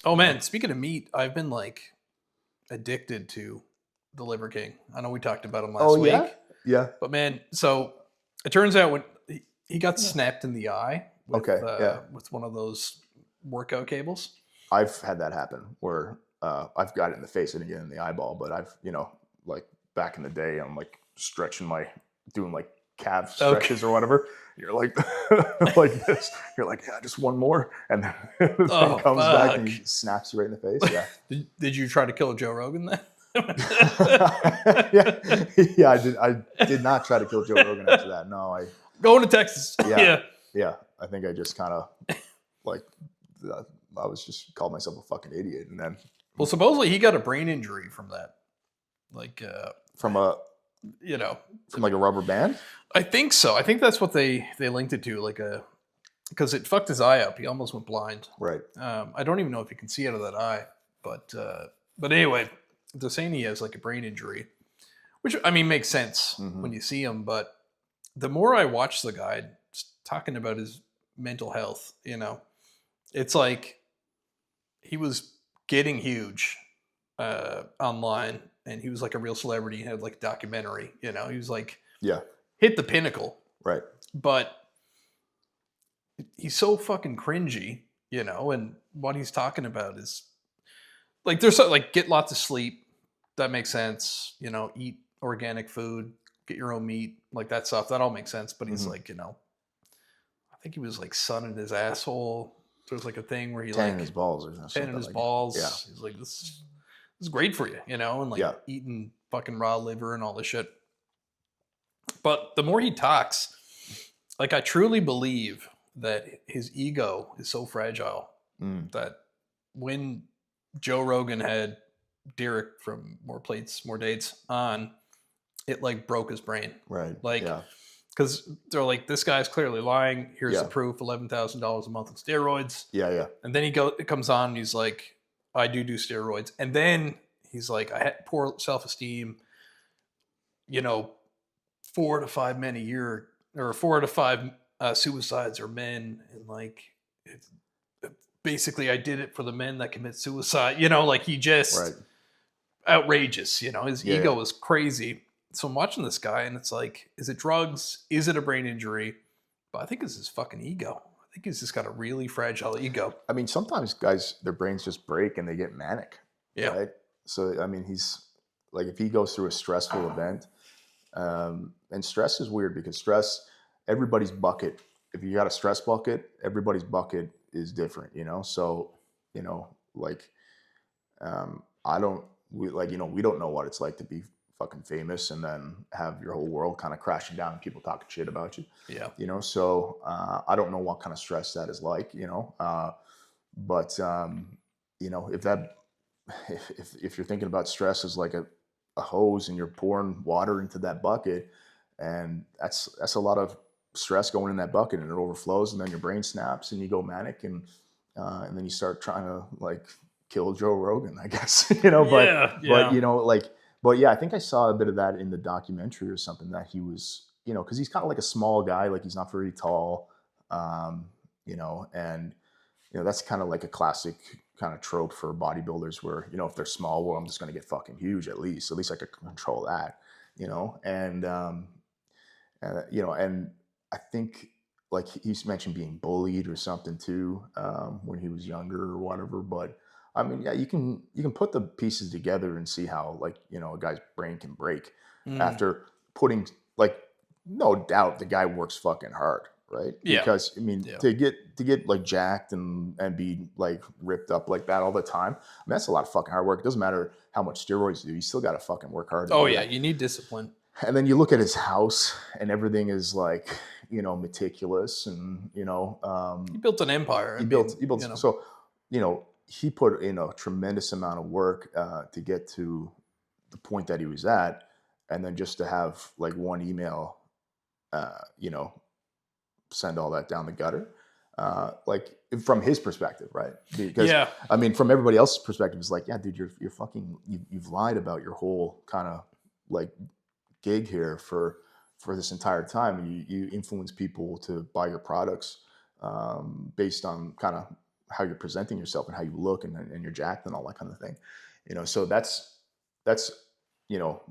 Oh You know? man, speaking of meat, I've been like addicted to the Liver King. I know we talked about him Oh last yeah, week, yeah. but man, so it turns out when he got snapped in the eye Okay, yeah. with one of those workout cables. I've had that happen where I've got it in the face. I didn't get it in the eyeball, but I've, like back in the day, I'm like stretching doing like calf Okay. stretches or whatever. You're like, like this. You're like, yeah, just one more, and then the thing Oh comes back fuck. and he snaps you right in the face. Yeah, Did you try to kill Joe Rogan then? yeah, yeah. I did not try to kill Joe Rogan after that. No, Going to Texas. yeah, Yeah. yeah. I think I just kind of like, uh, I was just called myself a fucking idiot, and then Well, supposedly he got a brain injury from that. Like, from a you know, from like a rubber band. I think so. I think that's what they linked it to, like a because it fucked his eye up. He almost went blind. Right. I don't even know if he can see out of that eye, but anyway, they're saying he has like a brain injury, which I mean makes sense Hmm. when you see him. But the more I watch the guy talking about his mental health, it's like he was getting huge online, and he was like a real celebrity. He had like a documentary. He was like Yeah. hit the pinnacle, Right. but he's so fucking cringy, and what he's talking about is like there's like get lots of sleep. That makes sense. Eat organic food, get your own meat, like that stuff. That all makes sense. But he's Hmm. like, I think he was like sunning his asshole. There's like a thing where he Tanning like his balls or tanning something his like. Yeah. balls. He's like, this is great for you, and like Yeah. eating fucking raw liver and all this shit. But the more he talks, like I truly believe that his ego is so fragile Mm. that when Joe Rogan had Derek from More Plates, More Dates on, it like broke his brain. Right. Like, Yeah. because they're like, this guy's clearly lying. Here's the Yeah. proof: $11,000 a month in steroids. Yeah. Yeah. And then it comes on, and he's like, I do steroids. And then he's like, I had poor self esteem. You know, 4 to 5 men a year, or 4 to 5 suicides are men, and like it's, basically I did it for the men that commit suicide. Like he Right. just outrageous. His Yeah. Yeah. ego is crazy. So I'm watching this guy, and it's like, is it drugs? Is it a brain injury? But I think it's his fucking ego. I think he's just got a really fragile ego. I mean, sometimes guys, their brains just break and they get manic, Yeah. right? So, I mean, he's like, if he goes through a stressful event, and stress is weird because stress, everybody's bucket, if you got a stress bucket, everybody's bucket is different, So, like, I don't, we don't know what it's like to be fucking famous and then have your whole world kind of crashing down and people talking shit about you, Yeah. So I don't know what kind of stress that is like, but if that, if you're thinking about stress as like a hose and you're pouring water into that bucket, and that's a lot of stress going in that bucket, and it overflows, and then your brain snaps and you go manic, and then you start trying to like kill Joe Rogan, I guess, Yeah. but Yeah. but yeah, I think I saw a bit of that in the documentary or something, that he was, because he's kind of like a small guy, like he's not very tall, um, and that's kind of like a classic kind of trope for bodybuilders where, if they're small, well, I'm just going to get fucking huge at least I could control that, and I think like he's mentioned being bullied or something too, when he was younger or whatever. But I mean, yeah, you can put the pieces together and see how, like, a guy's brain can break Mm. after putting, like, no doubt the guy works fucking hard, right? Yeah. Because I mean, Yeah. to get like jacked and be like ripped up like that all the time, I mean, that's a lot of fucking hard work. It doesn't matter how much steroids you do, you still got to fucking work hard to Oh do yeah. that. You need discipline. And then you look at his house and everything is like, meticulous, and He built an empire. I he mean, built he built so, he put in a tremendous amount of work, to get to the point that he was at, and then just to have like one email, uh, you know send all that down the gutter, like from his perspective, right? Because Yeah. I mean, from everybody else's perspective, it's like, yeah, dude, you're fucking, you've lied about your whole kind of like gig here for this entire time. You influence people to buy your products, based on kind of how you're presenting yourself and how you look and you're jacked and all that kind of thing. So that's you know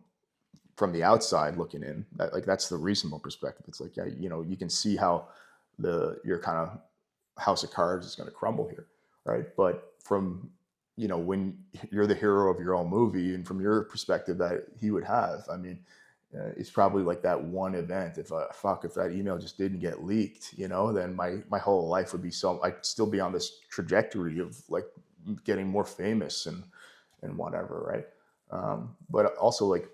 from the outside looking in, like that's the reasonable perspective. It's like, yeah, you can see how your kind of house of cards is going to crumble here, right? But from when you're the hero of your own movie, and from your perspective that he would have, I mean, it's probably like that one event. If that email just didn't get leaked, then my whole life would be I'd still be on this trajectory of like getting more famous and whatever, right? But also like,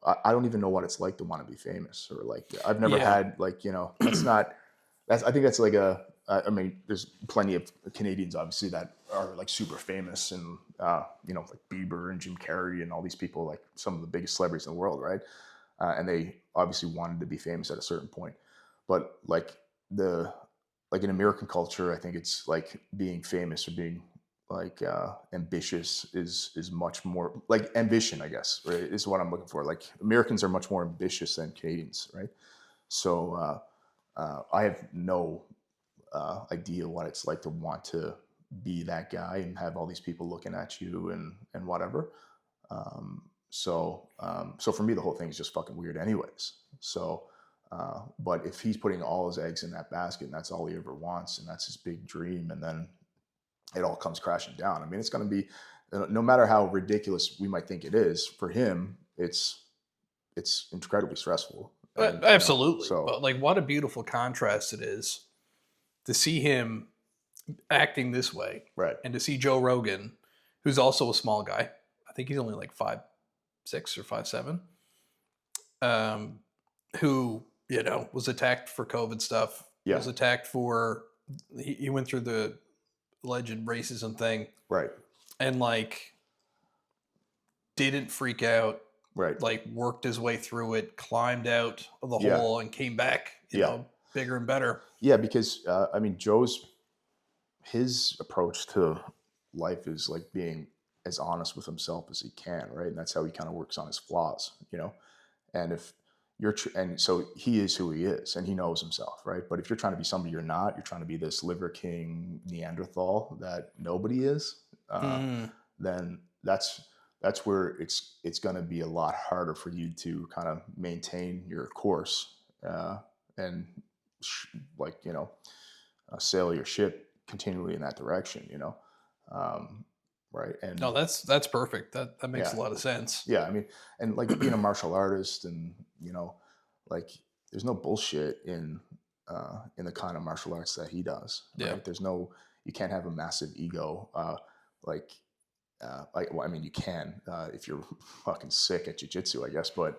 I don't even know what it's like to want to be famous, or like I've never Yeah. had like, I think that's like I mean, there's plenty of Canadians obviously that are like super famous, and like Bieber and Jim Carrey and all these people, like some of the biggest celebrities in the world, right? And they obviously wanted to be famous at a certain point, but like in American culture, I think it's like being famous or being like ambitious is much more like ambition, I guess, right? Is what I'm looking for. Like Americans are much more ambitious than Canadians, right? So I have no idea what it's like to want to be that guy and have all these people looking at you and whatever. So for me, the whole thing is just fucking weird, anyways. So, but if he's putting all his eggs in that basket and that's all he ever wants and that's his big dream, and then it all comes crashing down. I mean, it's going to be, no matter how ridiculous we might think it is for him, it's incredibly stressful. And Absolutely. so But like, what a beautiful contrast it is to see him acting this way, right, and to see Joe Rogan, who's also a small guy. I think he's only like 5'6" or 5'7", um, who was attacked for COVID stuff. yeah, Was attacked for he went through the alleged racism thing, right, and like didn't freak out. right, Like worked his way through it, climbed out of the yeah, hole, and came back. yeah, Bigger and better. yeah. Because I mean, his approach to life is like being as honest with himself as he can, right? And that's how he kind of works on his flaws. And if and so he is who he is, and he knows himself, right? But if you're trying to be somebody you're not, you're trying to be this liver king Neanderthal that nobody is, Mm. then that's where it's going to be a lot harder for you to kind of maintain your course, and like sail your ship continually in that direction. Um, right? No, And that's perfect. That makes yeah, a lot of sense. yeah. I mean, and like being a martial artist, and like there's no bullshit in the kind of martial arts that he does, Yeah. right? You can't have a massive ego, like well, I mean, you can if you're fucking sick at jujitsu, I guess, but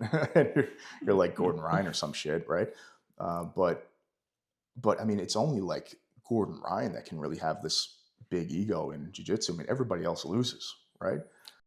you're like Gordon Ryan or some shit, right? But I mean, it's only like Gordon Ryan that can really have this big ego in jujitsu. I mean, everybody else loses, right?